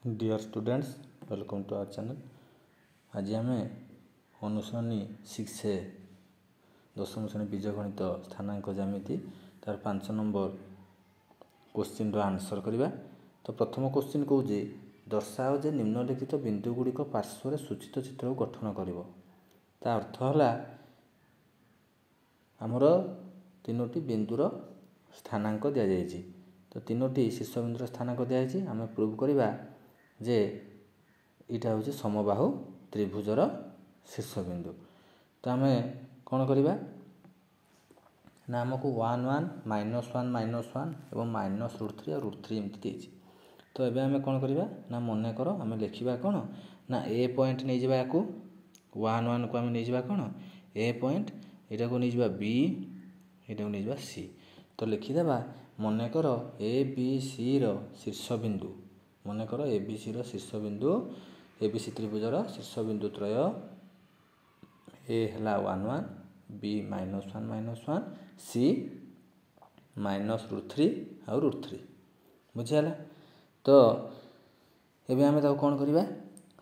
Dear students, welcome to our channel. आज आम अनुसरणी 6 दशम श्रेणी बीजगणित स्थानांक ज्यामिति तार 5 नंबर क्वेश्चन आंसर करवा। तो प्रथम क्वेश्चन कौन दर्शाओ जे निम्नलिखित बिंदुगुड़िक पार्श्व सूचित चित्र को गठन कर अर्थ है आमर 3टी बिंदुर स्थानांक दि जाइए। तो 3टी शीर्ष बिंदुर स्थानांक दि जाइए। आम प्रूव करवा जे यहाँ हूँ समबाहु त्रिभुजर शीर्ष बिंदु। तो आम कौन करवा ना आमको 1 1 -1 -1 और -√3 और √3 एमती देती। तो ये आम कौन करवा ना मन कर आम लिखा कौन ना ए पॉइंट नहीं जावा या 1 1 को आम नहीं जावा कौन ए पॉइंट यहाँ को नहीं जावा बी यहाँ को नहीं जावा सी। तो लिखिदेवा मनकर ए बी सी शीर्ष बिंदु मनकर ए बी सी शीर्ष बिंदु ए बी सी त्रिभुजर शीर्ष बिंदु त्रय ए है 1 1 बी -1 -1 सी -√3 और √3 बुझीगला। तो ये आम कौन करवा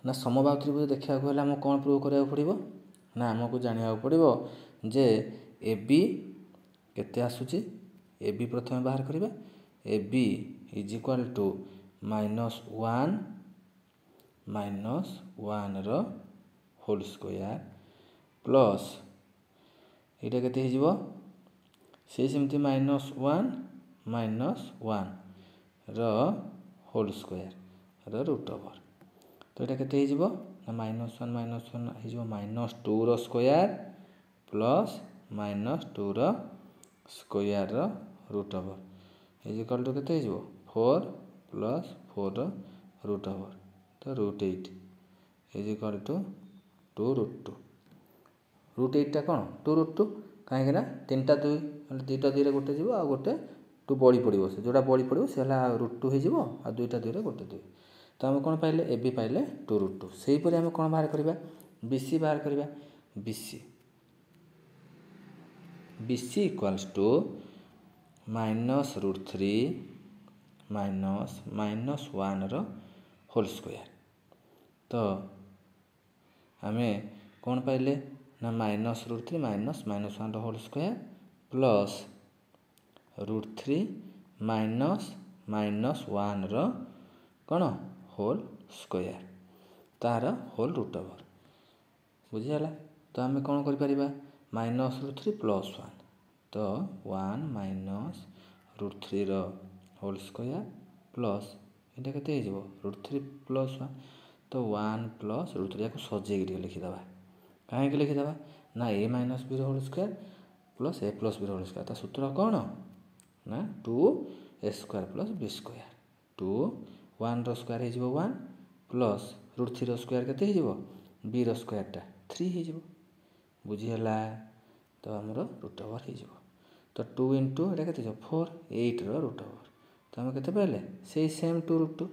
ना समबाहु त्रिभुज देखा हेल्ला आम कौन प्रूव करा पड़ो ना आमको जाना पड़ो जे ए बी केते आसूची ए बी प्रथम बाहर करवा A B is equal to -1 -1 whole square plus यहाँ केते हो सेमती -1 -1 होल स्क्वायर √। तो यहाँ केते हो -1 -1 -2 square plus -2 square √। Is equal to केते हो 4 प्लस 4 √। तो √8 इज इक्वाल टू 2√2। √8 कौन 2√2 कहीं 3टा 2 2टा 2 गोटे जीव आ गोटे 2 बड़ी पड़ो से जोड़ा बड़ी पड़ो से √2 हो आ 2टा 2 गोटे 2। तो आम कौन पाइले ए बी पाइले 2√2। से ही आम कौन बाहर करवा बी सी बाहर करवा B C equals to -√3 -1 whole square. तो आम कौन पाइले ना -√3 -1 होल स्क्वायर प्लस √3 -1 कौन होल स्क्वायर तार होल √। बुझीगला। तो आम कौन कर -√3 + 1 तो 1 -√3 होल स्क्वायर प्लस यहाँ केते हो √3 + 1 तो 1 + √3 या सजेक लिखिदे कहीं लिखिदे ना a - b whole square plus a + b whole square. तो सूत्र कौन ना 2a² + b²। 2 1 स्क्वायर हो 1 प्लस √3 स्क्वायर केते हो b स्क्वायरटा 3 हो। बुझीगला। तो आमर √। तो 2 × एटा केते 4 8 √। तो आम केते पाइले से सेम 2√2।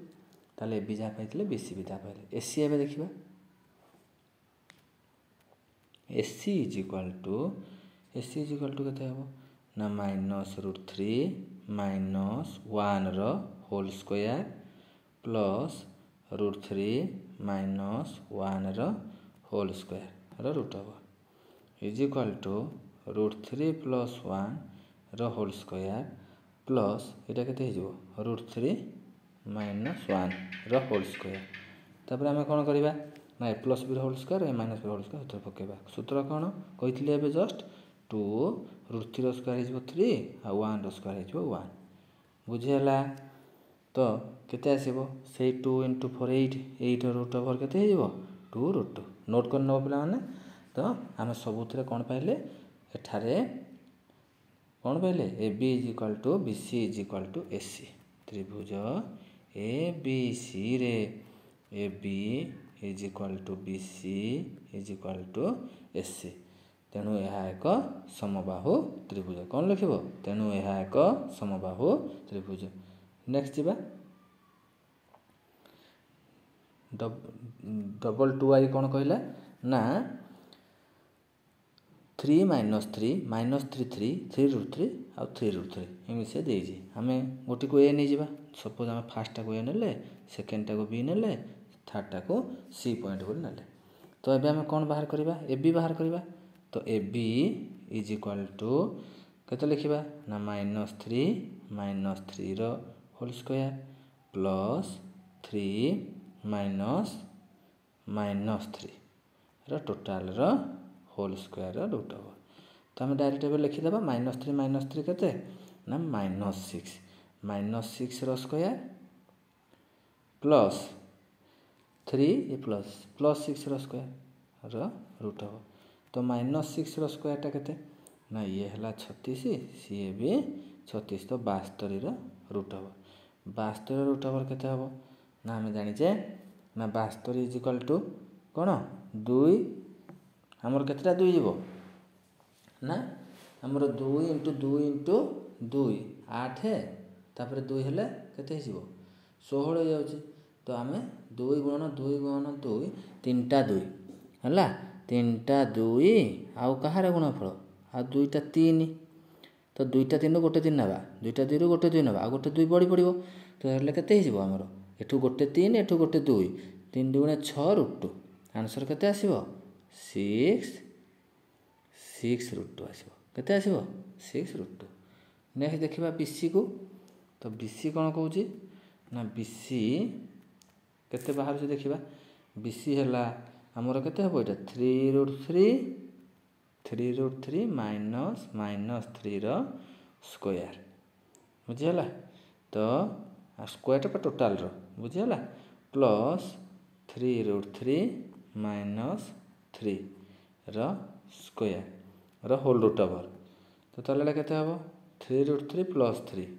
ताले ए बी जहाँ पाइले बी सी भी जहाँ पाइले ए सी एवं देखा A C is equal to केते हम ना -√3 -1 whole square plus √3 -1 whole square √। Is equal to √3 + 1 whole square plus यहाँ केते हो √3 -1 होल स्क्वायर। तापर आम कौन करवा ना a + b whole square a - b whole square सूत्र पकेबा। सूत्र कौन कही ए जस्ट 2 √3 स्क्वायर हो 3 और 1 स्क्वायर हो 1। बुझीगला। तो केते आसीबो से 2 × 4 8 8 √। केते हो 2√2 नोट कर नब पे। तो आम सबुथ कौन पाइले एठारे कौन पाइले A B is equal to B C is equal to A C. त्रिभुज ए बी सी रे A B is equal to B C is equal to A C. तेणु यह एक समबाहु त्रिभुज। कौन लिख तेणु यह एक समबाहु त्रिभुज। नेक्स्ट जा डबल 2i कौन कहला ना 3 - 3 -3 3 3 √3 और 3 √3 एमती से देजी। आम गोटे को ए नहीं जावा सपोज आम फार्स्टा को ए ने सेकेंडटा को बी ने थर्डटा को सी पॉइंट बोली ना। तो ये आम कौन बाहर करवा ए बी बाहर करवा। तो A B is equal to केते लिखा ना -3 whole square plus 3 -3 total whole square root over. तो आम डायरेक्ट ए लिखिदे -3 केते ना -6 square plus 3 plus 6 square root over. तो -6 स्क्वायरटा केते ना ये है 36 सी भी 36 तो 72 रूट ओवर। 72 रूट ओवर केते हम ना आम जाचे ना 72 इज इक्वाल टू कौन 2 आमर केतेटा 2 जीवो ना आमर 2 इंटू 2 इंटू 2 8 तापर 2 हेले केते जीवो 16 हो जाउची। तो आम 2 गुणन 2 3टा 2 है 3टा 2 आउ कहार गुणफल आ 2टा 3 तो 2टा 3 गोटे 3 ना 2टा 2 गोटे 2 ना आ गोटे 2 बड़ी पड़ो तो हेल्ले केते हो आमर एठू गोटे 3 एठू गोटे 2 3 2 गुणे 6 रूट 2 आंसर केते आसीबो 6 रूट 2 आसीबो केते आसीबो 6 रूट 2। नेक्स्ट देखिबा बीसी को। तो बीसी कौन कहूची ना बीसी केते बाहर से देखिबा बीसी हैला आमर केते हबो एटा 3 रूट 3 माइनस -3 स्क्वायर बुझीगला। तो स्क्वायर टोटाल बुझीगला plus 3 root 3 -3 square whole root over. तो ताले केते हबो 3 root 3 plus 3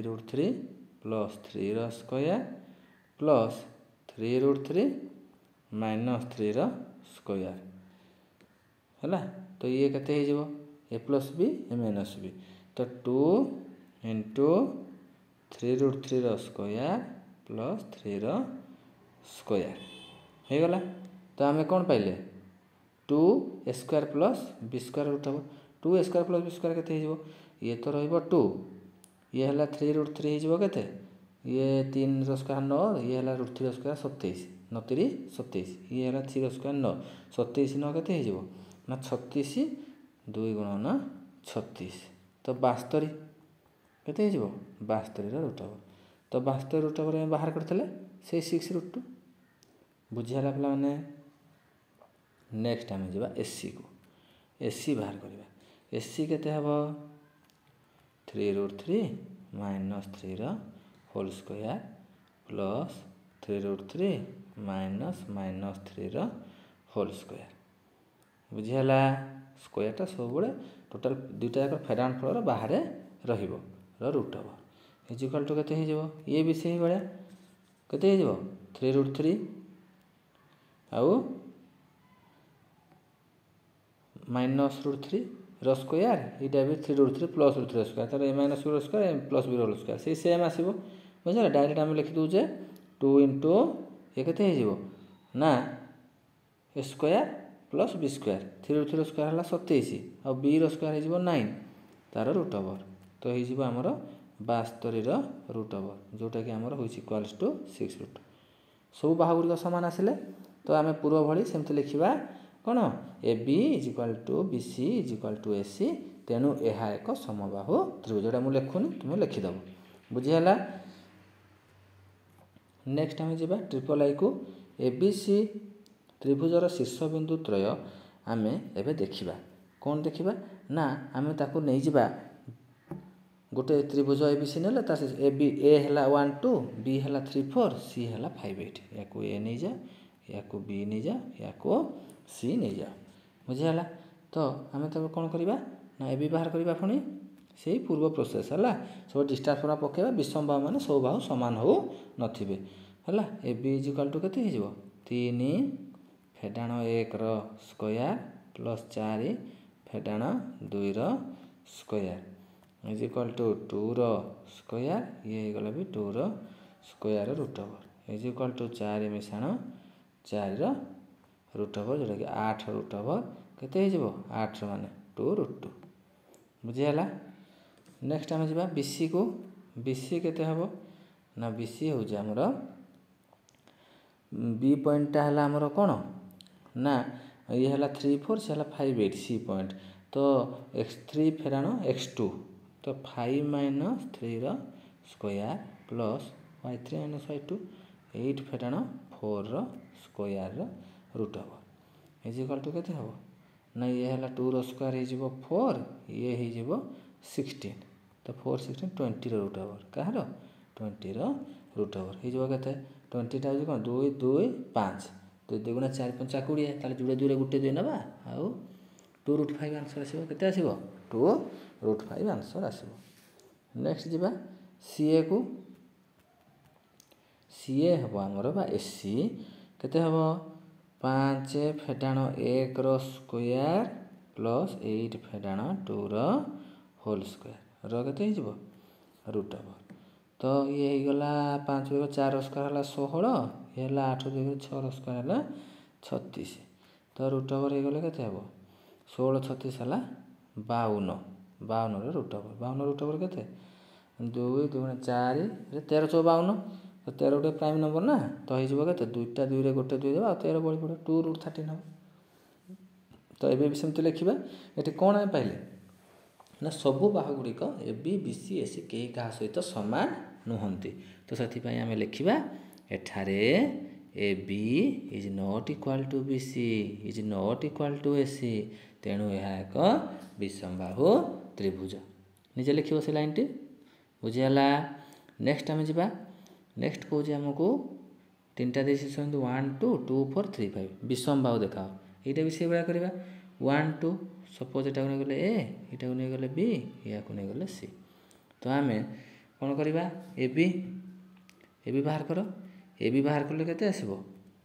root 3 plus 3 square plus 3 root 3 -3 square है। तो ये केते हो जिवो A plus B A minus B. तो 2 into 3 root 3 square plus 3 square हो गला। तो आम कौन पाइले 2 square plus B square root over 2 square plus B square केते हो ये तो रहिबो 2 ये है 3 रूट 3 हो केते ये 3 स्क्वायर 9 ये है रूट 3 स्क्वायर 27 9 3 27 ये है 3 स्क्वायर 9 27 9 केते हो ना 36 2 गुणन 36 तो 72 केते हो 72 रूट ओवर। तो 72 रूट ओवर बाहर करते से 6 रूट 2 बुझीगला पे मैंने। नेक्स्ट आम जा एससी को एससी बाहर करवा एससी केते हम 3 root 3 -3 whole square plus 3 root 3 -3 whole square बुझीगला। स्क्वायरटा सब टोटाल दुईटा जाक फेरान फल बाहर रहिबो root over is equal to केते हो ये भी से भाया केते हो 3 रूट 3 आउ माइनस रूट 3 स्क्वायर यहाँ भी 3 रूट 3 प्लस रूट 3 स्क्वायर तार A minus B square M plus B whole square से सेम आसो बुझे डायरेक्ट आम लिखिदे 2 इंटू ये केते हो ना square plus B square 3 root 3 square है 27 आ बी स्क्वायर हो 9 तार रूट ओवर। तो हो आमर 72 रूट ओवर जोटा कि आमर होइछि इक्वाल्स टू 6 रूट। सब बाहुगुड़िक सामान आसिले तो आम पूर्व भली सेमती लिखा कौन A B is equal to B C is equal to A C तेणु यह एक समबाहु त्रिभुज जोटा मुझे लिखुनी तुम लिखिदेव बुझीगला। नेक्स्ट आम जा ट्रिपल आई को ए बी सी त्रिभुजर शीर्ष बिंदु त्रय आम एबे देखिबा कौन देखिबा ना आम ताकू नहीं जिबा गोटे त्रिभुज ए बी सी ने ए बी ए है 1 2 बी है 3 4 सी है 5 8 या ए नहीं जा या बी नहीं जा या सी नहीं जा बुझीगला। तो आम तब कौन करवा ना ए बी बाहर करवा पुणी से पूर्व प्रोसेस है सब डिस्टेंस फर्मा पकेबा विषम बाहु मैंने सब बाहु सामान हो नथिबे है A B is equal to केते हो 3 फेडाण 1 स्क्वायर प्लस 4 फेडाण 2 square is equal to 2 square ये गला भी 2 square root over is equal to 4 मिशाण 4 रूट ओवर जोटा कि 8 रूट ओवर केते हो 8 माने 2 रूट 2 बुझीगला। नेक्स्ट आम जा बीसी को BC केते हबो ना BC हो जे हमरो B पॉइंटटा हला हमरो कोन ना ये हला 3 4 से हला 5 8 C पॉइंट तो x3 फेराणो x2 तो 5 - 3 रो स्क्वायर प्लस y3 - y2 8 फेराणो 4 रो square row root over is equal to केते हबो ना ये हला 2 रो स्क्वायर हे जिवो 4 ये हे जिवो 16 तो 4 16 20 रो रूट ओवर काहरो 20 रो रूट ओवर हे जिवो केते 20 टा कोन 2 2 5 तो 2 गुणा 4 5 20 ताले जुड़े जुड़े गुटे 2 नबा आउ 2√5 आंसर आसीबो केते आसीबो 2√5 आंसर आसीबो नेक्स्ट जिबा CA को CA हबो हमरो बा SC केते हबो 5 फेडाणो 1 रो स्क्वायर प्लस 8 फेडाणो 2 रो होल स्क्वायर रो केते हिजबो रूट ओवर तो ये ही गला 5 रो 4 रो स्क्वायर हला 16 ये हला 8 रो 6 रो स्क्वायर हला 36 तो रूट ओवर हे गले केते हबो 16 36 हला 52 52 रो रूट ओवर केते 2 2 4 रे 13 54 तो 13 गोटे प्राइम नंबर ना तो हे जिवो केते दुईटा 2 रे गोटे 2 देबा 13 बळी पड़े 2√13 हो तो एबे भी सेमति लिखिबा एठी कोन आइ पाइले ना सबु बाहु गुडी को AB BC AC के का सहित समान नुहंती तो सथि पई हमें लिखिबा एठारे AB is not equal to BC is not equal to AC तेणु यह एक विषमबाहु त्रिभुज निजे लिखिबो से लाइन टी बुझियाला नेक्स्ट हम जिबा नेक्स्ट को जे हमको तीनटा देसी सं 1 2 2 4 3 5 विषमबाहु देखाओ एटा भी से बडा करबा 1 2 सपोज एटा कोने गले A एटा कोने गले B या कोने गले C तो हमें कोन करबा AB बाहर करो AB बाहर करले केते आसीबो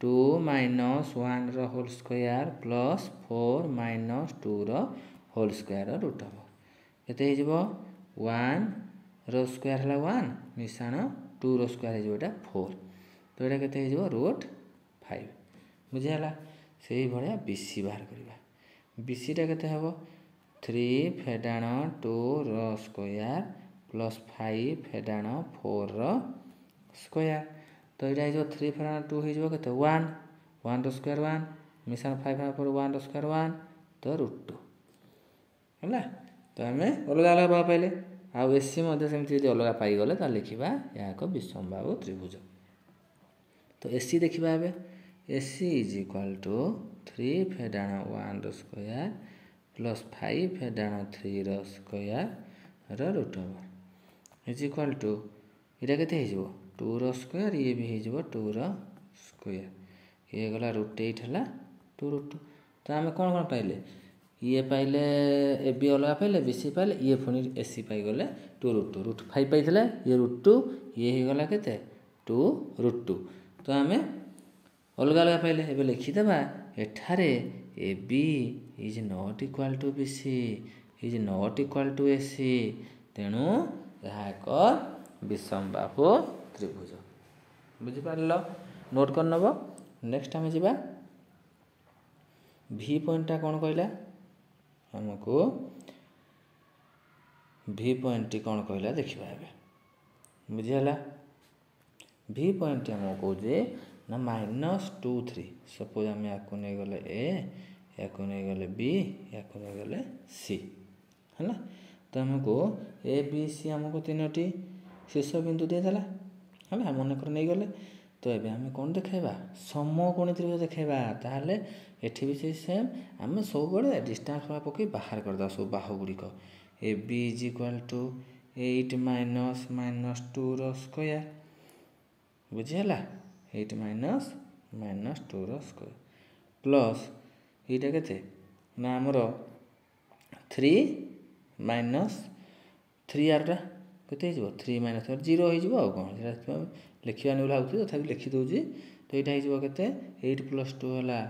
2 - 1 रो होल स्क्वायर प्लस 4 - 2 रो होल स्क्वायर रो रूट हो केते हे जिवो 1 रो स्क्वायर हला 1 मिसाण 2 रो स्क्वायर हे जिवोटा 4 तो एटा केते हे जिवो √5 बुझियाला सेही भलिया BC बाहर करबा BC टा केते हबो 3 फेडाण 2 रो स्क्वायर प्लस 5 फेडाण 4 रो स्क्वायर तो एटा हे जिवो 3 फेडाण 2 हे जिवो केते 1 1 रो स्क्वायर 1 मिसाण 5 फेडाण 4 1 रो स्क्वायर 1 तो √2 होला तो हमें अलग अलग बा पाइले आ SC मध्ये सेमति यदि अलग पाई गले ता लिखिबा या एक विषमबाहु त्रिभुज तो SC देखिबा एबे SC इज इक्वल टू 3 फेडाण 1 रो स्क्वायर प्लस 5 फेडाण 3 रो square row root over is equal to इटा केते हे जिवो 2 रो स्क्वायर ये भी हे जिवो 2 रो स्क्वायर ये गला √8 हला 2√2 तो हमें कोन कोन पाइले ये पाइले AB अलग पाइले BC पाइले ये फुनी SC पाइ गले 2√2 √5 पाइथले ये √2 ये हे गला केते 2√2 तो हमें अलग अलग पाइले एबे लिखि देबा एठारे AB is not equal to BC is not equal to AC तेणु यह एक विषमबाहु त्रिभुज बुझि पारलो नोट कर नबो नेक्स्ट हम जिबा V पॉइंट ता कोन कहला हमको V पॉइंट कोन कहला देखिबा एबे बुझियाला V पॉइंट हमको जे ना -2 3 सपोज हम या कोने गले A या कोने गले B या कोने गले C है ना तो हमको A B C हमको तीनोटी शीर्ष बिंदु दे देला है ना मन कर नै गले तो एबे हम कोन देखाइबा समकोणी त्रिभुज देखाइबा ताहाले एठी भी सेम हम सब बडे डिस्टेंस वाला पकई बाहर कर दा सब बाहु गुडी को AB is equal to 8 - -2 row square बुझियाला 8 - -2 रो स्क्वायर प्लस एटा केते ना हमरो 3 - 3 आरटा केते हिजबो 3 - 4 0 हिजबो आ कोन जेटा लिखिया नै लाउथि तथापि लिखि दोजी तो एटा हिजबो केते 8 + 2 हला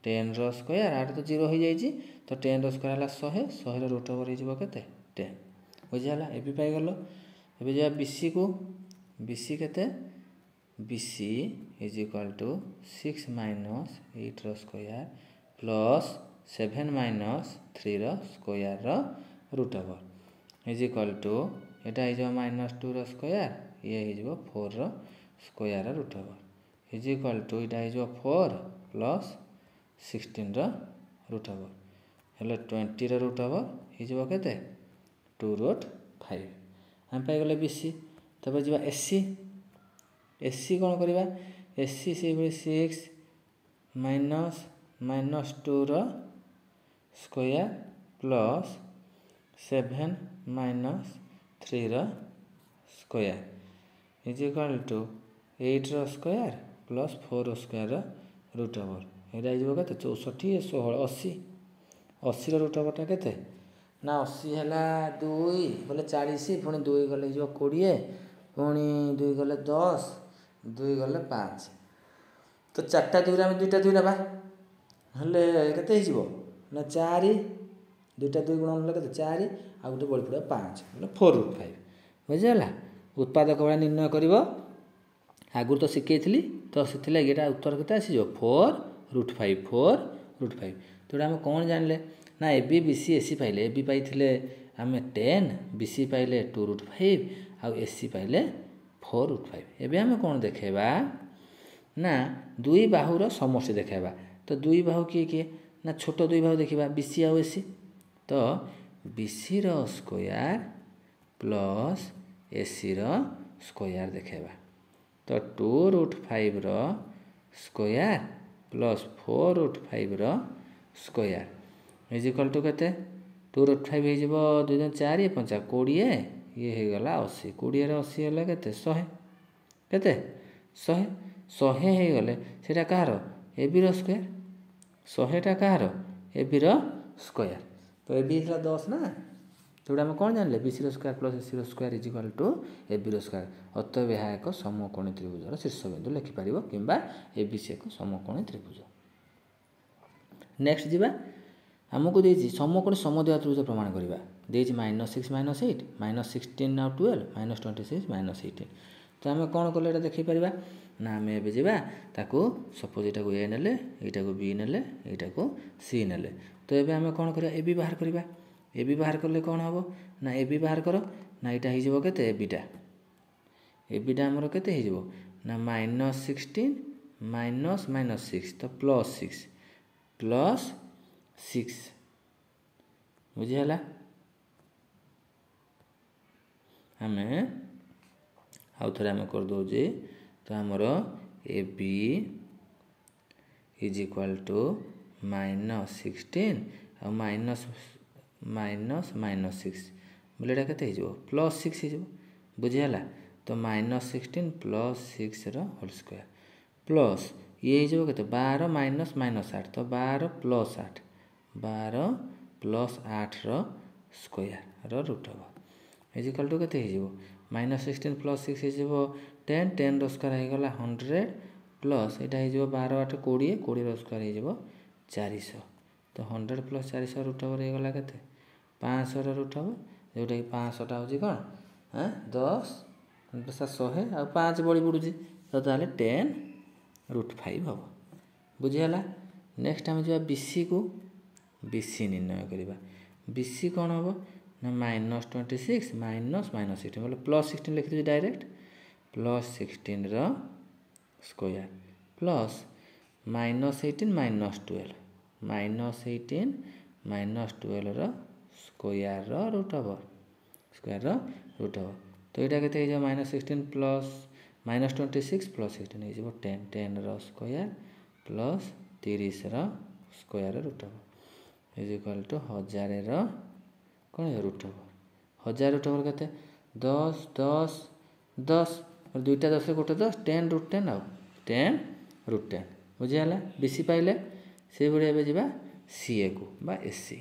10 रो स्क्वायर आर तो 0 हो जाई छी तो 10 रो स्क्वायर हला 100 100 रो रूट ओवर हिजबो केते 10 बुझियाला एबी पाई गलो एबे जे BC को BC केते BC is equal to 6 - 8 row square plus 7 - 3 row square row root over is equal to एटा हो -2 रो स्क्वायर ये हो 4 रो square root over is equal to इटा हो 4 प्लस 16 रो रूट ओवर हेले 20 रो रूट ओवर हो केते 2√5 हम पाई गले बीसी तब जी एससी एससी कौन करवा एससी से 6 minus -2 row square plus 7 minus 3 row square is equal to 8 row square plus 4 रो स्क्वायर रूट ओवर एटा हो केते 64 16 80 80 रो रूट ओवर टा केते ना 80 है 2 बोले 40 पुणी 2 गले 20 पुणी 2 गले 10 2 गले 5 तो 4टा 2 आम 2टा 2 ना केते ना 4 2टा 2 गुणन के 4 आ गोटे बड़ी पड़े 5 बोले 4√5 बुझीगला उत्पादक भाया निर्णय कर आगुरी तो शिखी तो से उत्तर के 4√5 4√5 तो आम कौन जानले ना A B B C AC पाइले ए बी पाई आम 10 बी सी पाइले 2√5 आउ एसी पाइले 4√5 एबे आम कौन देखेबा ना दुई बाहुर समष्टि देखेबा तो दुई बाहु किए किए ना छोट दुई बाहु देखा बी सी आउ एसी तो बी सी रो स्क्वायर प्लस एसी रो स्क्वायर देखेबा तो 2√5 रो स्क्वायर प्लस 4√5 रो स्क्वायर इज इक्वल टू केते 2√5 हो 2 4 5 20 ये हो गला 80 20 रे 80 हेले केते 100 केते 100 100 हो गले सेटा कहार ए बी रो स्क्वायर 100 टा कहार ए बी रो स्क्वायर तो ए बी था 10 ना जोड़ा हम कौन जानले B C row square plus A C row square is equal to A B row square अतएव यह एक समकोणी त्रिभुजर शीर्षबिंदु लिखिपर किंबा ए बी सी एक समकोणी त्रिभुज नेक्स्ट जीवा आमको देती समकोणी समद्विबाहु त्रिभुज प्रमाण करवा देती -6 -8 -16 आउ 12 -26 -18 तो आम कौन कले देखिपर ना आम ए जा सपोज यहाँ को ए ने यहाँ को बी ने यहाँ को सी ने तो ये आम कौन करा ए बी बाहर करवा ए बी बाहर कले कौन हम ना ए बी बाहर कर ना यहाँ हो केते ए बीटा आमर केते हो ना -16 -6 तो +6 बुझीगला आम आउ थे आम कर दौजे तो आमर A B is equal to -16 आ -6 बोले ये के +6 हो बुझीगला तो -16 +6 रो होल स्क्वायर प्लस ये हो के 12 -8 तो 12 + 8 12 + 8 रो square row root over is equal to केते हो -16 + 6 हो 10 10 रो स्क्वायर हो गला 100 प्लस यहाँ हो 12 8 20 20 रो स्क्वायर हो 400 तो 100 + 400 रूट ओवर हो गला केते 500 रो रूट ओवर जोटा कि 500 टा होची कोन 10 100 आ 5 बड़ी पड़ुची तो ताले 10√5 हम बुझीगला नेक्स्ट आम जा बीसी को बीसी निर्णय करवा बीसी कौन हम ना -26 -16 बोले +16 लिखी डायरेक्ट +16 रो स्क्वायर प्लस -18 -12 -18 -12 रो स्क्वायर रो रूट ओवर तो यहाँ के -16 प्लस -26 + 16 हो 10 10 रो स्क्वायर प्लस 30 रो square root over is equal to 1000 रो कौन रूट ओवर 1000 रूट ओवर के 10 10 10 और दुईटा 10 गोटे 10 10√10 आउ 10√10 बुझीगला बीसी पाइले से भाई एवं जा सी ए को बा एसी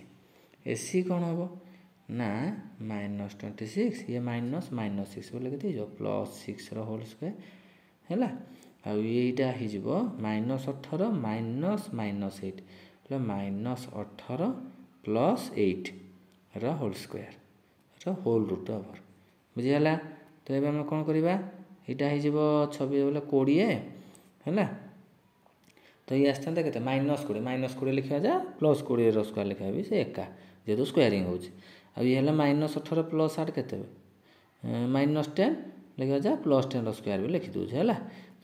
एसी कौन हम ना -26 ये -6 बोले के +6 रो होल स्क्वायर है आईटा हो -18 -8 -18 +8 रो होल स्क्वायर रो होल रूट ओवर बुझीगला तो ये आम कौन करवा यहाँ हो 26 बोले 20 है तो ये आसता के -20 लिखा जा +20 रो स्क्वायर लिखा भी से एका जेहेतु स्क्वायरिंग हो ये -18 + 8 के -10 लिखा जा +10 स्क्वायर भी लिखी दूचे है।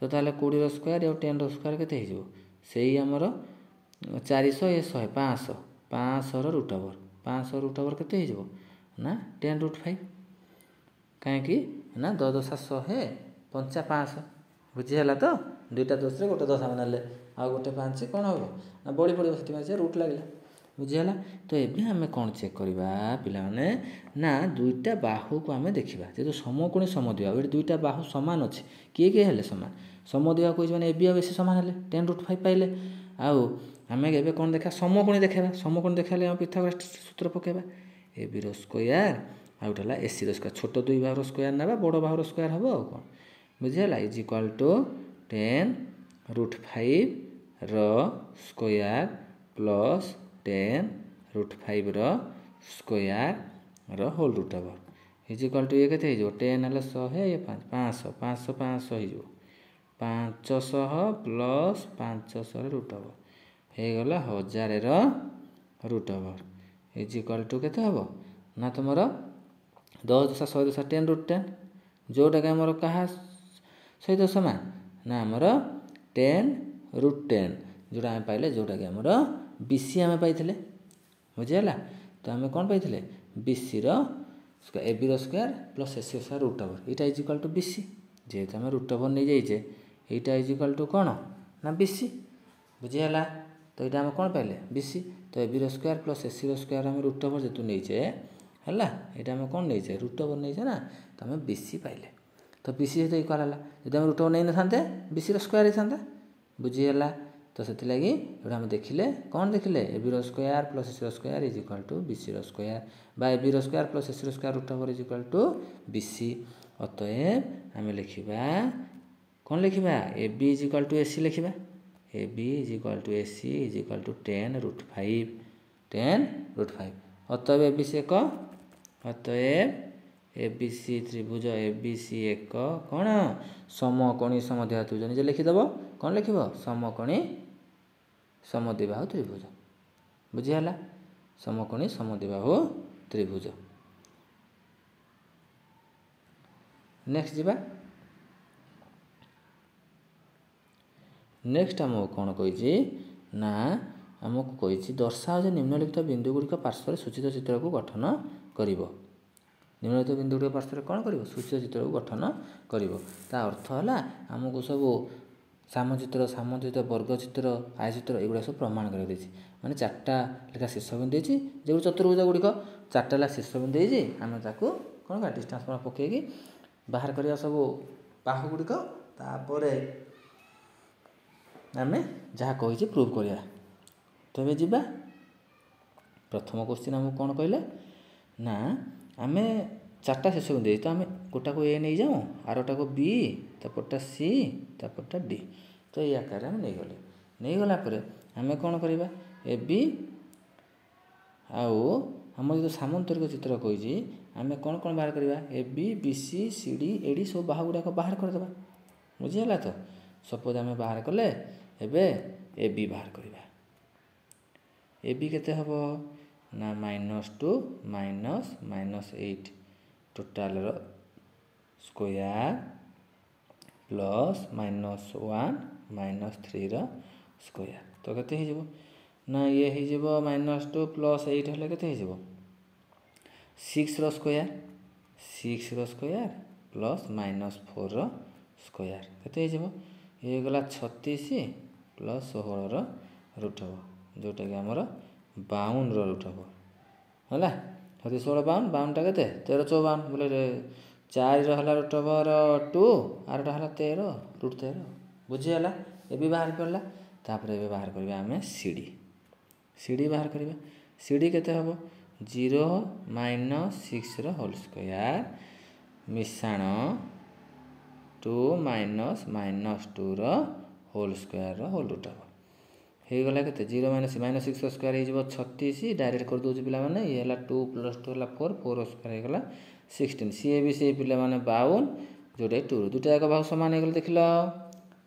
तो ताले 20 स्क्वायर और 10 स्क्वायर के से आमर 400 ये 100 500 500 रूट ओवर 500 रूट ओवर के ना 10√5 कहीं ना 10 10 100 5 500 बुझीगला। तो दुईटा 10 रे गोटे 10 आम ना आउ गोटे 5 कौन हम ना बढ़ी पड़ो से रूट लगे बुझीगला। तो ये आम कौन चेक करवा पाने ना दुईटा बाहु को आम देखा जेहतु समकोणी समद्विबाहु ये दुईटा बाहु सामान अच्छे किए किए हेले सामान समद्विबाहु कह मैंने ए बी आर सामान है 10√5 पाइले आउ आम ए कौन देखा समकोणी देखा समकोणी देखा पिथागोरस सूत्र पकेबा ए बी रो स्क्वायर आउट है ए सी रो स्क्वायर छोट दुई बाहुर स्क्वायर ना बड़ बाहुर स्क्वायर हम आउ कौन बुझीगला इज इक्वाल टू 10√5 रो स्क्वायर प्लस 10√5 रो स्क्वायर रो whole root over is equal to ये के 10 है 100 ये 500 500 500 हो 500 प्लस 500 रूट ओवर हो गला 1000 रो root over is equal to के हम ना तुम 10 10 100 10 10√10 जोटा कि आमर क्या सहित सामान ना आमर 10√10 जोटा आम पाइले जोटा कि आमर बीसी आम पाई बुझीगला। तो आम कौन पाई बीसी रो A B row square plus A C square root over यहाँ इज इक्वाल टू बीसी जेहेतु आम रूट ओवर नहीं जाइए यहाँ इज इक्वाल टू कौन ना बीसी बुझीगला। तो यहाँ आम कौन पाइले बीसी तो A B row square plus A C row square आम रूट ओवर जेतु नहींचे है यहाँ आम कौन नहीं रूट ओवर नहीं ना तो आम बीसी पाइले तो बीसी सहित इक्वाल है जब आम रूट ओवर नहीं ना बीसी रो स्क्वायर होता बुझीगला। तो से लगी आम देखिले कौन देखिले A B row square plus A C row square is equal to BC रो स्क्वायर बा A B row square plus A C row square root over is equal to BC अतएव आम लिखा कौन लिखा A B is equal to A C लिखा A B is equal to A C is equal to 10√5 अतएव ए B सी एक अतएव ए B सी त्रिभुज ए बी सी एक कौन समकोणी समद्विबाहु त्रिभुज निजे लिखिदेव कौन लिख समकोणी समद्विबाहु त्रिभुज बुझीगला समकोणी समद्विबाहु त्रिभुज। नेक्स्ट जीवा नेक्स्ट आमको कौन कही ना आमको कही दर्शाओ जे निम्नलिखित बिंदुगुड़िक पार्श्व सूचित चित्र को गठन कर निम्नलिखित बिंदुगुड़िक पार्श्व कौन कर सूचित चित्र को गठन कर अर्थ है आमको सब सामचित्र सामचित्र वर्गचित्र आयचित्र एगुड़ा सब प्रमाण कर माने 4टा लेखा शीर्ष बिंदु जो चतुर्भुज गुड़िक 4टा ला शीर्ष बिंदु आम ताको कौन का डिस्टेंस पकईकि बाहर करवा सब बाहु गुड़िक तापर आम जहाँ कही प्रूव करवा। तो ये जा प्रथम क्वेश्चन आमको कौन कहले ना आम 4टा शीर्ष बिंदु तो आम गोटा को ए नहीं जाऊँ आरटा को बी तापरटा सी तापरटा डी तो ये आकार आम नहीं गले नहीं गला पर आम कौन करवा ए बी आउ आम जो सामंतरिक चित्र कही आम कौन कौन बाहर करवा A B B C C D A D सब बाहु गुड़ाक बाहर करदेवा बुझीगला। तो सपोज आम बाहर कले एबे ए बी बाहर करवा ए बी केते हबो ना -2 -8 टोटाल रो स्क्वायर प्लस -1 -3 रो स्क्वायर तो केते हो जबो ना ये हो जबो -2 + 8 हले केते हो जबो 6 रो स्क्वायर प्लस -4 रो स्क्वायर केते हो जबो ये गला 36 प्लस 16 रो रूट ओवर जोटा कि आमर 52 रो रूट ओवर है 16 52 टा के 13 54 बोले 4 रहा रूट ओवर 2 आरटा है 13 रूट 13 बुझीगला। ये भी बाहर पड़ा तापर ये बाहर करवा आम सी डी बाहर करवा सी डी केते हम 0 - 6 रो होल स्क्वायर मिशाण 2 - -2 रो होल स्क्वायर रो होल रूट ओवर हो गला के 0 - 6 रो स्क्वायर हो 36 डायरेक्ट कर दउछ पिला माने ये हला 2 + 2 हला 4 4 रो स्क्वायर हो गला 16 सी ए बी सी पिला माने 52 जोटे 2 दुटा जाक बाहु समान हो गले देखिलो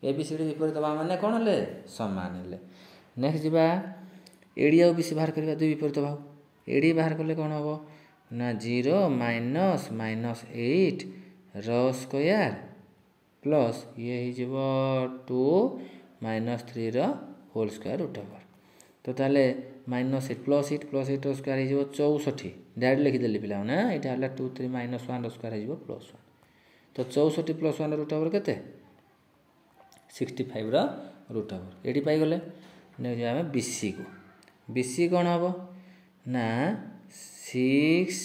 ए बी सी डी विपरीत बाहु माने कोन हले समान हले। नेक्स्ट जीवा एडी आ बी सी बाहर करबा दुई विपरीत बाहु एडी बाहर करले कोन हबो ना 0 माइनस माइनस 8 रो स्क्वायर प्लस ये हो 2 माइनस 3 रो होल स्क्वायर रूट ओवर। तो ताले माइनस 8 प्लस 8 रो स्क्वायर हो 64 डायरेक्ट लिखिदेली पिला ना यहाँ है 2 3 माइनस 1 रो स्क्वायर हो प्लस 1 तो 64 प्लस 1 रूट ओवर के 65 रो रूट ओवर ये पाइगले नहीं आम बीसी को बीसी कौन हम ना 6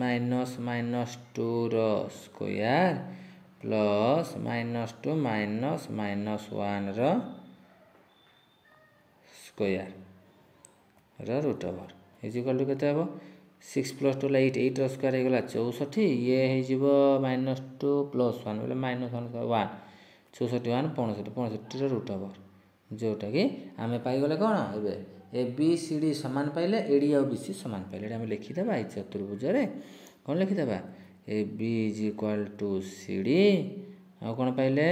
minus minus 2 row square plus minus 2 minus minus 1 row square root over is equal to केते हम 6 प्लस 2 8 8 रो स्क्वायर हो गला 64 ये हो माइनस 2 प्लस 1 बोले माइनस 1 1 64 1 65 रूट ओवर जोटा कि आम पाइगले कौन ए बी सी डी सामान पाइले एडी आ बी सी सामान पाइले आम लिखिदेबा ये चतुर्भुज कौन लिखिदेबा A B is equal to C D आ कौन पाइले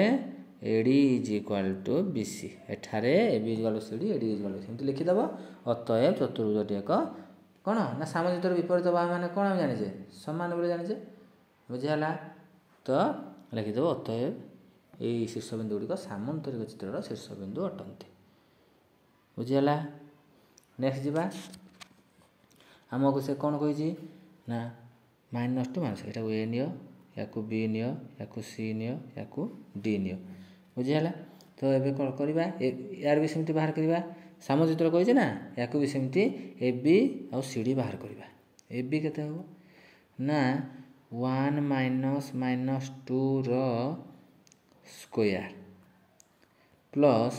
AD is equal to B C एठारे A B is equal to C D AD is equal to सेमती लिखिदेव अतएव चतुर्भुजटी एक कौन ना सामंजस्य विपरीत भाव मैंने कौन जाने समान बोले जाने बुझीगला तो लिखिदेव अतएव यही शीर्षबिंदु गुड़िक सामंतरिक चित्रर शीर्षबिंदु अटंती बुझीगला। नेक्स्ट जावा आमको से कौन कही ना माइनस 2 माइनस यहाँ ए नियो या बी नियो या सी नियो या डी नियो बुझीगला। तो ये कौन करवा यार भी सेमती बाहर करवा सामंजस्य कही ना या भी सेमती ए बी आउ सी डी बाहर करवा ए बी केते हो ना 1 minus minus 2 row square plus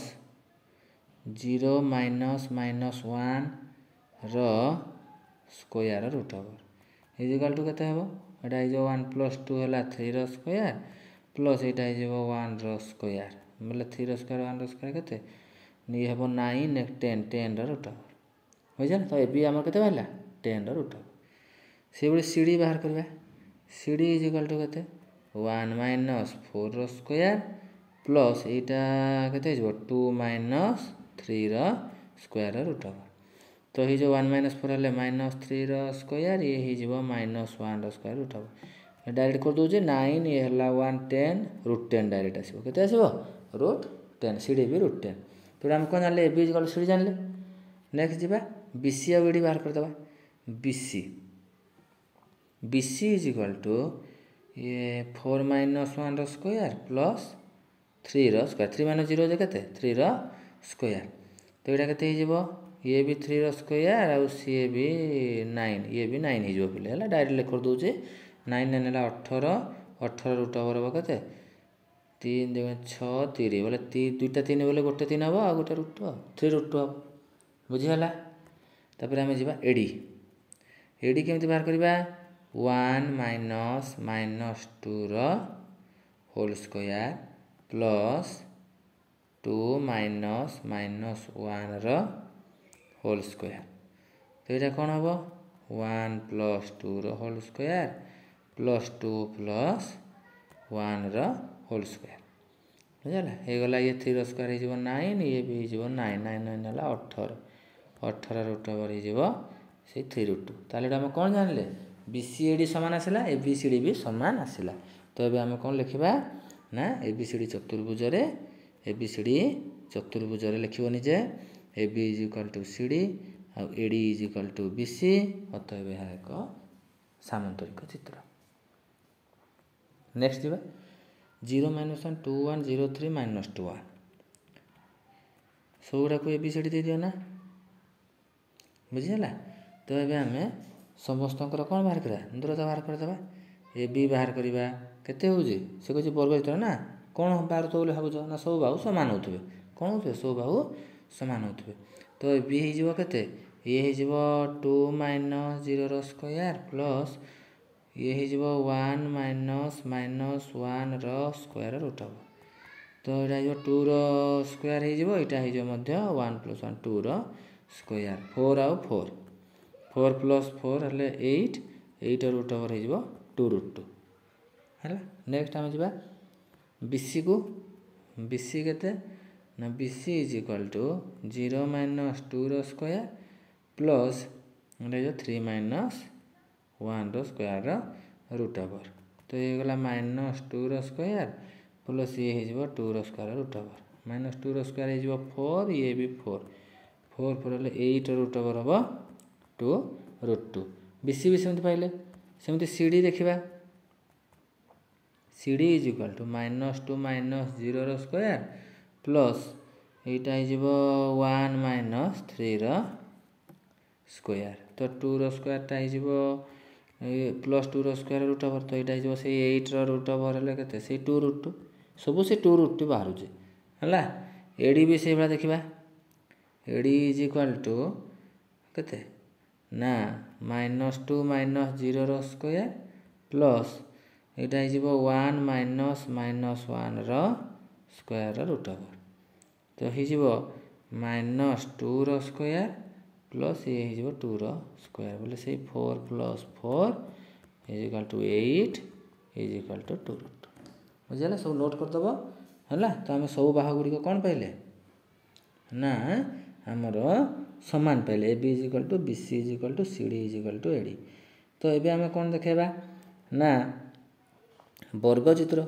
0 minus minus 1 row square root over is equal to केते हो एटा हो 1 प्लस 2 है 3 रो स्क्वायर प्लस यहाँ हो 1 रो स्क्वायर बोले 3 रो स्क्वायर 1 रो स्क्वायर केते ये हम 9 10 10 रो रूट ओवर बुझे तो ए बी आम के बाहर 10 रो रूट ओवर से भाई सी डी बाहर करवा C D is equal to के 1 माइनस 4 रो स्क्वायर प्लस यहाँ के 2 माइनस 3 रो स्क्वायर रूट ओवर तो ये जो 1 माइनस 4 है माइनस 3 रो स्क्वायर ये हो माइनस 1 रो स्क्वायर रूट ओवर डायरेक्ट कर दूचे 9 ये है 1 10 रूट 10 डायरेक्ट आसो के रूट 10 सी डी भी रूट 10 तो आम कौन जान A B is C D जानले। नेक्स्ट जावा बी सी आ डी बाहर करदे B C is equal to ये 4 माइनस 1 रो स्क्वायर प्लस 3 रो स्क्वायर 3 माइनस 0 के 3 रो स्क्वायर तो यहाँ के ये भी 3 रो स्क्वायर आउ सी भी 9 ये भी 9 हो पे डायरेक्ट लिख दूचे 9 9 है 18 रूट ओवर हम के 3 6 3 बोले 2टा 3 बोले गोटे 3 हम आ गोटे रूट 3 रूट 2 हम बुझीगला। तापर आम जा एडी एडी केमती बाहर करवा 1 माइनस माइनस 2 रो whole square plus 2 minus minus 1 रो होल स्क्वायर तो यहाँ कौन हम 1 प्लस 2 रो होल स्क्वायर प्लस 2 प्लस 1 रो होल स्क्वायर बुझला हो गला ये 3 रो स्क्वायर हो 9 ये भी हो 9 9 9 है 18 रूट ओवर हो से 3 रूट 2 ताले आम कौन जानले बी सी ए डी सामान आसला ए बी सी डी भी सामान आसला तो ये आम कौन लिखा ना ए बी सी डी चतुर्भुज ए बी सी डी चतुर्भुज लिखनी जे A B is equal to C D आ A D is equal to B C अतएव यह एक सामंतरिक चित्र। नेक्स्ट जावा 0 माइनस 1 2 1 0 3 माइनस 2 1 सबुरा को ए बी सी डी दे दियो ना बुझीगला। तो ये आम समस्त कौन बाहर करा दूरता बाहर करदे ए बी बाहर करवा केते हो से कह वर्ग चित्र ना कौन बाहर तो बोले भावुच ना सब बाहु सामान होते कौन होते सब बाहु सामान होते तो बी हो ये हो 2 माइनस 0 रो स्क्वायर प्लस ये हो 1 माइनस माइनस 1 रो स्क्वायर रूट ओवर तो यहाँ 2 रो स्क्वायर हो 1 प्लस 1 2 रो स्क्वायर 4 आउ 4 प्लस 4 है 8 रूट ओवर हो 2 रूट 2 है। नेक्स्ट आम जा बीसी को बीसी के ना BC is equal to 0 minus 2 row square plus 3 minus ୱାନ୍ର ସ୍କୋୟାର ରୁଟ୍ ଓଭର୍। ତ ହେଇଗଲା -2 ସ୍କୋୟାର ପ୍ଲସ୍ ଇଏ ହେଇଯିବ 2 ସ୍କୋୟାର ରୁଟ୍ ଓଭର୍। -2 ସ୍କୋୟାର ହେଇଯିବ 4, ଇଏ ବି 4 ହେଲେ 8 ରୁଟ୍ ଓଭର୍ ହେବ 2√2। BC ବି ସେମିତି ପାଇଲେ। ସେମିତି CD ଦେଖିବା। CD is equal two -2 - 0 square plus ଏଇଟା ହେଇଯିବ 1 - 3 ସ୍କୋୟାର। ତ 2 ସ୍କୋୟାରଟା ହେଇଯିବ ପ୍ଲସ୍ 2 ସ୍କୋୟାର ରୁଟ୍ ଓଭର୍। ତ ଏଇଟା ହେଇଯିବ ସେଇ 8 ରୁଟ୍ ଓଭର୍ ହେଲେ କେତେ ସେଇ 2√2। ସବୁ ସେ 2√2 ବାହାରୁଛି ହେଲା। AD ବି ସେଇଭଳିଆ ଦେଖିବା। AD ଇଜ୍ ଇକ୍ୱାଲ୍ ଟୁ କେତେ ନା -2 - 0 ସ୍କୋୟାର ପ୍ଲସ୍ ଏଇଟା ହେଇଯିବ 1 - -1 ସ୍କୋୟାର ରୁଟ୍ ଓଭର୍। ତ ହେଇଯିବ -2 ସ୍କୋୟାର ପ୍ଲସ୍ ଇଏ ହେଇଯିବ 2 ସ୍କୋୟାର ବୋଲେ ସେଇ 4 + 4 is equal two 8 is equal two 2√2। ବୁଝିଗଲା? ସବୁ ନୋଟ୍ କରିଦେବ ହେଲା। ତ ଆମେ ସବୁ ବାହୁ ଗୁଡ଼ିକ କ'ଣ ପାଇଲେ ନା ଆମର ସମାନ ପାଇଲେ। AB is equal two BC is equal two CD is equal two AD। ତ ଏବେ ଆମେ କ'ଣ ଦେଖାଇବା ନା ବର୍ଗଚିତ୍ର।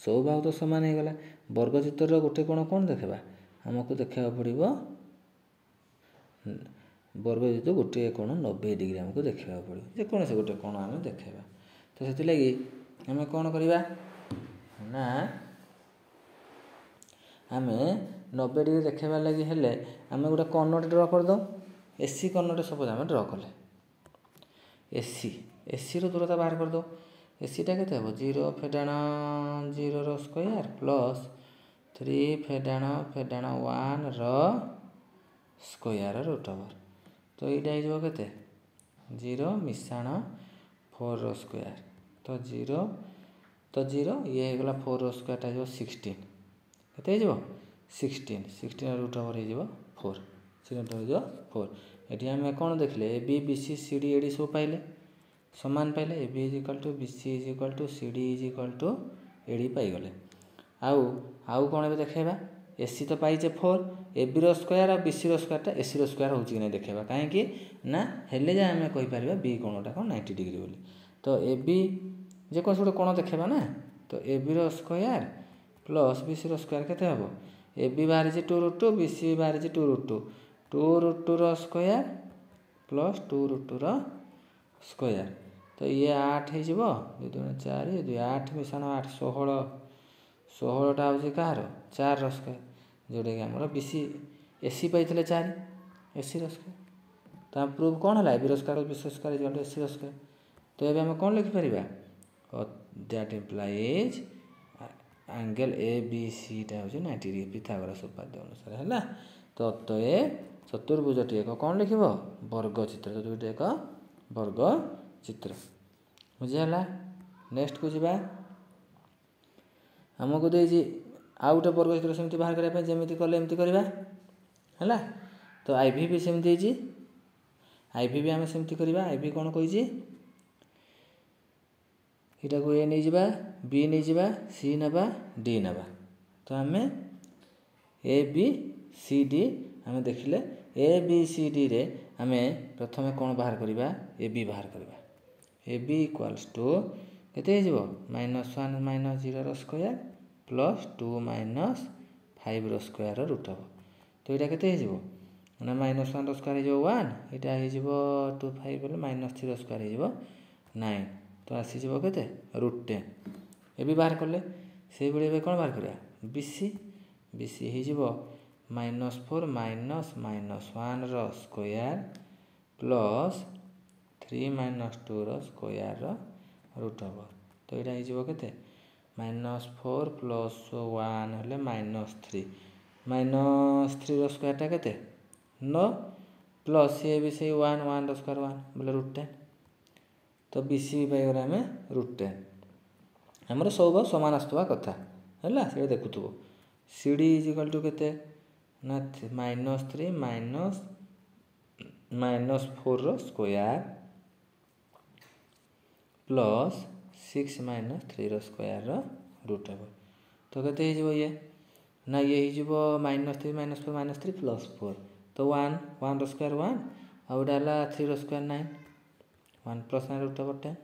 ସବୁ ବାହୁ ତ ସମାନ ହେଇଗଲା। ବର୍ଗଚିତ୍ରର ଗୋଟେ କୋଣ କ'ଣ ଦେଖାଇବା ଆମକୁ ଦେଖିବାକୁ ପଡ଼ିବ। ବର୍ଗଚିତ୍ର ଗୋଟିଏ କୋଣ 90 ଡିଗ୍ରୀ ଆମକୁ ଦେଖିବାକୁ ପଡ଼ିବ। ଯେକୌଣସି ଗୋଟେ କୋଣ ଆମେ ଦେଖାଇବା। ତ ସେଥିଲାଗି ଆମେ କ'ଣ କରିବା ନା ଆମେ 90 ଡିଗ୍ରୀ ଦେଖାଇବା ଲାଗି ହେଲେ ଆମେ ଗୋଟେ କର୍ଣ୍ଣଟେ ଡ୍ର କରିଦେଉ। AC କର୍ଣ୍ଣଟେ ସପୋଜ୍ ଆମେ ଡ୍ର କଲେ। ACର ଦୂରତା ବାହାର କରିଦେଉ। ACଟା କେତେ ହେବ 0 ଫେଡାଣ 0 square plus 3 ଫେଡାଣ 1 square root over. ତ ଏଇଟା ହେଇଯିବ କେତେ 0 ମିଶାଣ 4 ସ୍କୋୟାର। ତ 0 ଇଏ ହେଇଗଲା 4 ସ୍କୋୟାରଟା ହେଇଯିବ 16। କେତେ ହେଇଯିବ 16 ରୁଟ୍ ଓଭର୍ ହେଇଯିବ 4। 16 ହେଇଯିବ 4। ଏଠି ଆମେ କ'ଣ ଦେଖିଲେ AB BC CD AD ସବୁ ପାଇଲେ ସମାନ ପାଇଲେ। AB is equal two BC is equal two CD is equal two AD ପାଇଗଲେ। ଆଉ କ'ଣ ଏବେ ଦେଖାଇବା AC ତ ପାଇଛେ 4। ABର ସ୍କୋୟାର ଆଉ BCର ସ୍କୋୟାରଟା ACର ସ୍କୋୟାର ହେଉଛି କି ନାହିଁ ଦେଖାଇବା। କାହିଁକି ନା ହେଲେ ଯେ ଆମେ କହିପାରିବା B କୋଣଟା କ'ଣ 90 ଡିଗ୍ରୀ ବୋଲି। ତ AB ଯେକୌଣସି ଗୋଟେ କୋଣ ଦେଖାଇବା ନା। ତ ABର ସ୍କୋୟାର ପ୍ଲସ୍ BCର ସ୍କୋୟାର କେତେ ହେବ AB ବାହାରିଛି 2√2 BC ବାହାରିଛି 2√2। 2√2ର ସ୍କୋୟାର ପ୍ଲସ୍ 2√2ର ସ୍କୋୟାର। ତ ଇଏ 8 ହେଇଯିବ 2 × 4 2 8 ମିଶାଣ 8 16ଟା ହେଉଛି କାହାର 4ର ସ୍କୋୟାର ଯେଉଁଟାକି ଆମର AC ପାଇଥିଲେ 4 ACର ସ୍କୋୟାର। ତ ଆମ ପ୍ରୁଫ୍ କ'ଣ ହେଲା ABର ସ୍କୋୟାର BCର ସ୍କୋୟାର ଇଜ୍ ଇକ୍ୱାଲ୍ ଟୁ ACର ସ୍କୋୟାର। ତ ଏବେ ଆମେ କ'ଣ ଲେଖିପାରିବା ଦ୍ୟାଟ୍ ଇମ୍ପ୍ଲାଇଜ୍ ଆଙ୍ଗେଲ୍ ABCଟା ହେଉଛି 90 ଡିଗ୍ରୀ ପିଥାଗୋରାସ୍ ଉପପାଦ୍ୟ ଅନୁସାରେ ହେଲା। ତ ଚତୁର୍ଭୁଜଟି ଏକ କ'ଣ ଲେଖିବ ବର୍ଗଚିତ୍ର। ଚତୁର୍ଭୁଜଟି ଏକ ବର୍ଗଚିତ୍ର। ବୁଝିହେଲା? ନେକ୍ସଟକୁ ଯିବା। ଆମକୁ ଦେଇଛି ଆଉ ଗୋଟେ ବର୍ଗଚିତ୍ର ସେମିତି ବାହାର କରିବା ପାଇଁ ଯେମିତି କଲେ ଏମିତି କରିବା ହେଲା। ତ IV ବି ସେମିତି ହେଇଛି। IV ବି ଆମେ ସେମିତି କରିବା। IV କ'ଣ କହିଛି ଏଇଟାକୁ A ନେଇଯିବା B ନେଇଯିବା C ନେବା D ନେବା। ତ ଆମେ ABCD ଆମେ ଦେଖିଲେ ABCDରେ ଆମେ ପ୍ରଥମେ କ'ଣ ବାହାର କରିବା AB ବାହାର କରିବା। AB ଇକ୍ୱାଲ୍ସ ଟୁ କେତେ ହେଇଯିବ -1 - 0 square plus 2 - 5 square root over. ତ ଏଇଟା କେତେ ହେଇଯିବ ନା -1 ସ୍କୋୟାର ହେଇଯିବ 1 ଏଇଟା ହେଇଯିବ 2 5 ବୋଲେ -3 ସ୍କୋୟାର ହେଇଯିବ 9। ତ ଆସିଯିବ କେତେ √10। AB ବାହାର କଲେ ସେଇଭଳି ଏବେ କ'ଣ ବାହାର କରିବା BC ହେଇଯିବ -4 - -1ର ସ୍କୋୟାର ପ୍ଲସ୍ 3 - 2ର ସ୍କୋୟାର ରୁଟ୍ ଓଭର୍। ତ ଏଇଟା ହେଇଯିବ କେତେ -4 ପ୍ଲସ୍ 1 ହେଲେ -3 -3ର ସ୍କୋୟାରଟା କେତେ 9 ପ୍ଲସ୍ ସିଏ ବି ସେଇ 1ର ସ୍କୋୟାର 1 ବୋଲେ √10। ତ BC ପାଇଗଲେ ଆମେ √10। ଆମର ସବୁ ସମାନ ଆସୁଥିବା କଥା ହେଲା ସେଇଟା ଦେଖୁଥିବ। CD ଇଜ୍ ଇକ୍ୱାଲ୍ ଟୁ କେତେ ନା -3 - -4ର ସ୍କୋୟାର ପ୍ଲସ୍ 6 - 3ର ସ୍କୋୟାର ରୁଟ୍ ଓଭର୍। ତ କେତେ ହେଇଯିବ ଇଏ ନା ଇଏ ହେଇଯିବ -3 - 4 - 3 ପ୍ଲସ୍ 4। ତ 1ର ସ୍କୋୟାର 1 ଆଉ ଏଇଟା ହେଲା 3ର ସ୍କୋୟାର 9 1 + 9 √10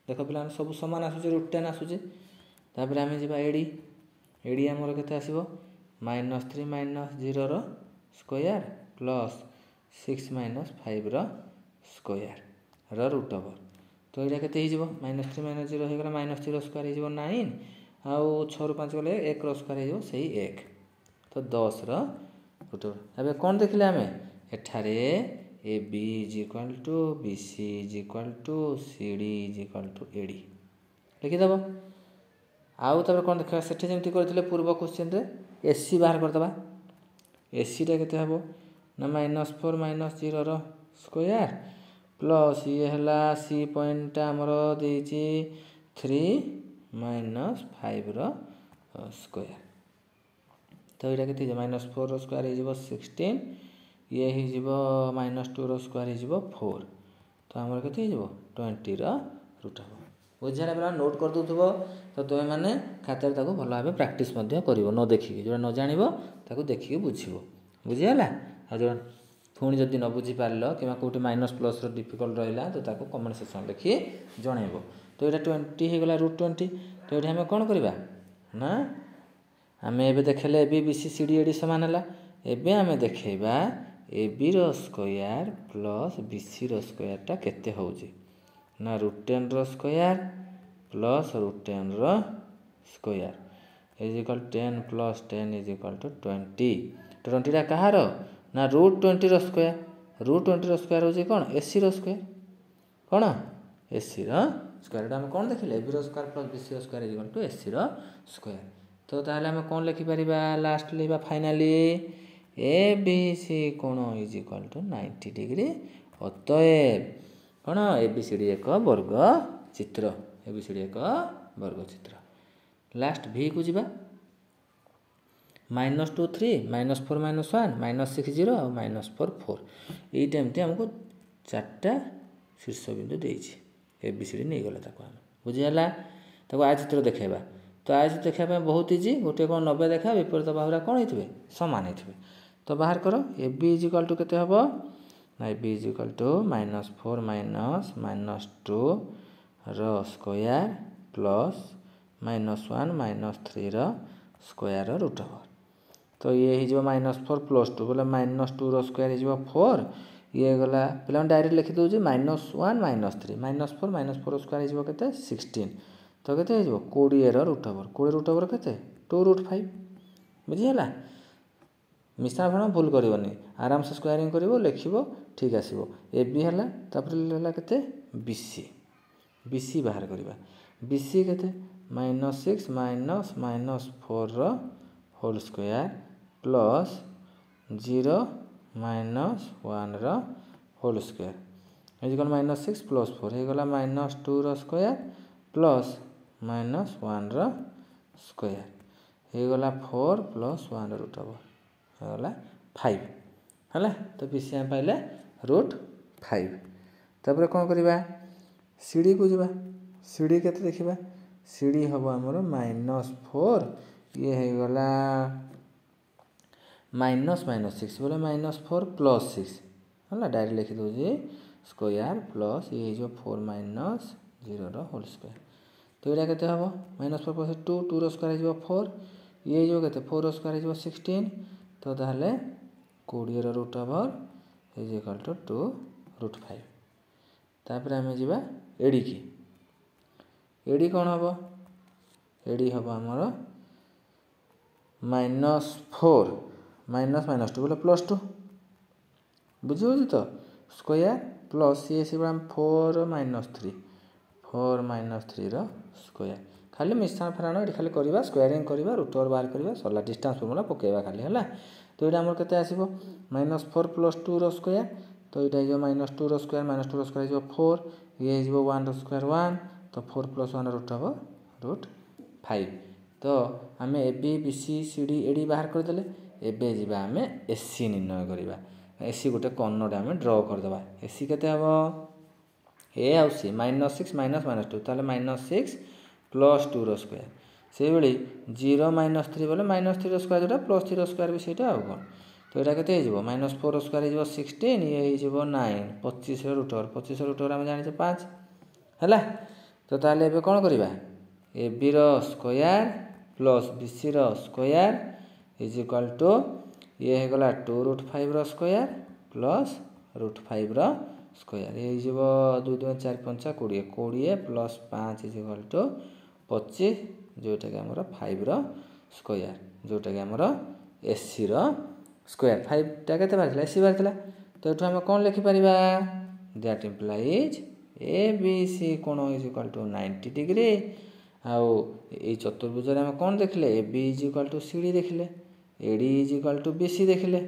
देख पे सब सामान आसूँ √10 आसूँ तापर आम जा एडी एडी आमर के आसो -3 - 0 स्क्वायर प्लस 6 - 5 स्क्वायर √। तो यहाँ के -3 - 0 हो गला -3 स्क्वायर हो 9 आउ 6 ରୁ 5 गले 1 स्क्वायर हो सही 1 तो 10 √। अब कौन देखिले आम एठारे A B = BC = CD = AD लिखिदेव। आउ तब कौन देखा से जमी करते पूर्व क्वेश्चन रे एसी बाहर करदे एसी टा के हम ना -4 - 0 स्क्वायर प्लस ये है सी पॉइंट आमर देती 3 - 5 स्क्वायर तो यहाँ के -4 स्क्वायर हो 16 ये हो -2 स्क्वायर हो 4 तो आमर के 20 √। बुझाला बेला नोट कर दउथबो तो तुम मैंने खातार ताको भल भाव प्रैक्टिस कर न देखिए जो न जान ताको देखिए बुझीबो बुझीगला आ जो पुणी जदि न बुझी पार कि कौटी माइनस प्लस डिफिकल्ट रहा तो ताको कमेंट सेक्शन लिखी जनइब। तो यहाँ 20 होगला √20 तो ये आम कौन करवा ना आम ए देखले A B B C C D AD सामान है एवं आम देखा A B square plus B C square टा केते होउची ना √10 square plus √10 square is equal 10 + 10 = 20 20 कहार ना √20 स्क्वायर √20 स्क्वायर हो कौन एसी स्क्वायर कौन एसी स्क्वायर आम कौन देखिले A B square plus B C square is equal to AC square. तो ताहले आम कौन लिखिपर लास्ट लिखा फाइनाली ए बी सी कोण इज इक्वल टू 90 डिग्री अतएव कौन ए बी सी डी एक वर्ग चित्र ए बी सी डी एक वर्ग चित्र। लास्ट भी को जीवा -2 3 -4 - 1 -6 0 और -4 4 यहीटा एमती आमको 4टा शीर्ष बिंदु देछि ए बी सी डी नहीं गला ताको हम बुझीगला ताको आ चित्र देखेबा तो आ चित्र देखा बहुत इजी गोटे कौन 90 देखा विपरीत बाहुरा कौन होते सामान होते तो बाहर कर A B is equal to केते हबो ना A B is equal to -4 - -2 square plus -1 - 3 square √। तो ये हो -4 + 2 बोले -2 स्क्वायर हो 4 ये गला पे डायरेक्ट लिखि दूँ -1 - 3 -4 स्क्वायर हो 16 तो केते हो 20 √। 20 केते 2 √5 बुझीगला मिश्रण फल भूल करनी आराम से स्क्वायरिंग कर लिख ठीक आसो ए बी है केते बी सी बाहर करवा बी सी केते -6 - -4 whole square plus 0 - 1 whole square is equal -6 + 4 हो गला -2 स्क्वायर प्लस -1 स्क्वायर हो गला 4 + 1 √। होगला 5 है तो पी सी पाइले √5। तापर कौन करवा सीडी को जीवा सीडी के देखा सीडी हम आमर -4 ये हो गला -6 बोले -4 + 6 है डायरेक्ट लिखि दूँ स्क्वायर प्लस ये हो 4 - 0 होल स्क्वायर तो यहाँ के हम -4 + 2 2 स्क्वायर हो 4 ये जो के 4 स्क्वायर हो 16 तो ताहले 20 √ओवर इज इक्वल टू 2 √5। तापर आम जा एडी की एडी कौन हम एडी हम आमर -4 -2 बोले +2 बुझी तो स्क्वायर प्लस ये 4 - 3 स्क्वायर खाली मिश्रण फेराण ये खाली करवा स्क्वायरिंग करवा √ओवर बाहर करवा सरला डिस्टेंस फर्मुला पकेवा खाली है तो ये आमर केते आसीबो -4 + 2 स्क्वायर तो यहाँ -2 स्क्वायर -2 स्क्वायर हो 4 ये हो 1 स्क्वायर 1 तो 4 + 1 √5 तो आम A B B C C D AD बाहर करदे एबे जीवा आम एसी निर्णय करवा एसी गोटे कर्णटा आम ड्र करदे एसी केते हम ए आउ सी -6 - -2 ताले -6 + 2 स्क्वायर से भाई 0 - 3 बोले -3 स्क्वायर जोटा +3 स्क्वायर भी सहीटा आउ कौन तो यहाँ के -4 स्क्वायर हो 16 ये हो 9 25 रूट ओवर 25 रूट ओवर आम जाने 5 है। तो ताले एबे कौन करवा A B square plus B C square is equal to ये होगला 2 root 5 square plus root 5 square ये हो 2 2 4 5 20 20 प्लस 5 इज इक्वाल टू 25 जोटा कि आमर 5 स्क्वायर जोटा कि आमर एसी स्क्वायर 5 टा के बाहर एसी बाहर तो ये आम कौन लिखिपर that implies A B C कोण इज इक्वाल टू 90 डिग्री आउ ये चतुर्भुज आम कौन देखले A B is equal to C D देखले A D is equal to B C देखले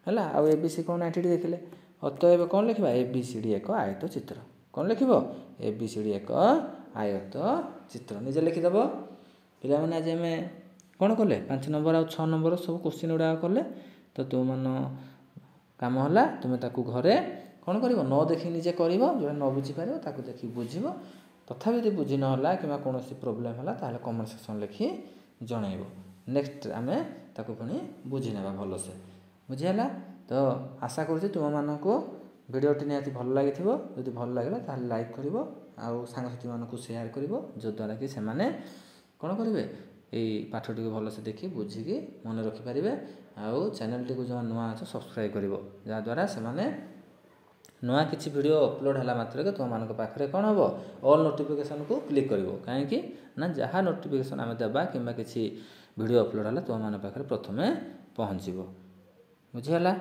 है आउ ए बी सी कौन 90 देखले अतएव कौन लिखा ए बी सी डी एक आयत चित्र कौन लिख ए बी सी डी एक आयत चित्र निजे लिखिदेव पे आज आम कौन कले 5 नंबर आ 6 नंबर सब क्वेश्चन गुड़ा कले तो तुम मान काम है तुम्हें ताकू घरे कौन कर न देखी निजे कर जो न बुझीपार ताकू देखी बुझ तथा भी बुझी ना कि कौन प्रोब्लेम है ताहले कमेंट सेक्शन लिखी जनइब नेक्स्ट आम ताकू पुणी बुझी ना भलसे बुझीगला तो आशा करुँच तुम मानक भिडियोटी निहाती भल लगी जदि भल लगे ताहले लाइक कर सांगसाथी मानक शेयर कर जो द्वारा कि सेमाने कौन करेंगे यही पाठटी भलसे देखी बुझिकी मन रखिपारे आउ चैनल टी जो नुआ अच्छे सब्सक्राइब कर जहाँद्वारा से नुआ किसी वीडियो अपलोड है मात्र तुम मान पाखे कौन हम ऑल नोटिफिकेशन को क्लिक कर कहीं ना जहाँ नोटिफिकेशन आम देवा कि किसी वीडियो अपलोड है तुम मान पाखे प्रथमे पहुँचब बुझीगला।